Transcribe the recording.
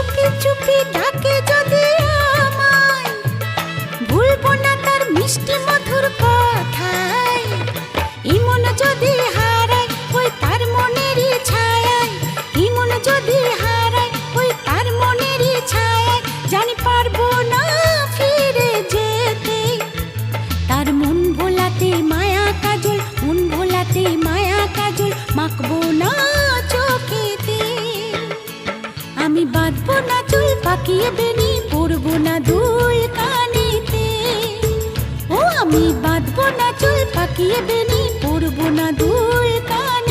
চুপি চুপি ডাকে যদি আমায়, ভুলবো না তার মিষ্টি মধুর কথায়। ইমন যদি হারায় ওই তার মনেরই ছায়ায়, ইমন যদি হারায় ওই তার মনেরই ছায়ায়, জানি পারবো না ফিরে যেতে। তার মন ভোলাতে মায়া কাজল, মন ভোলাতে মায়া কাজল মাখবো না চোখেতে। আমি বাঁধবো না চুল পাকিয়ে বেনি, পরবো না দুল কানেতে। ও আমি বাঁধবো না চুল পাকিয়ে বেনি, পরবো না দুল কানেতে।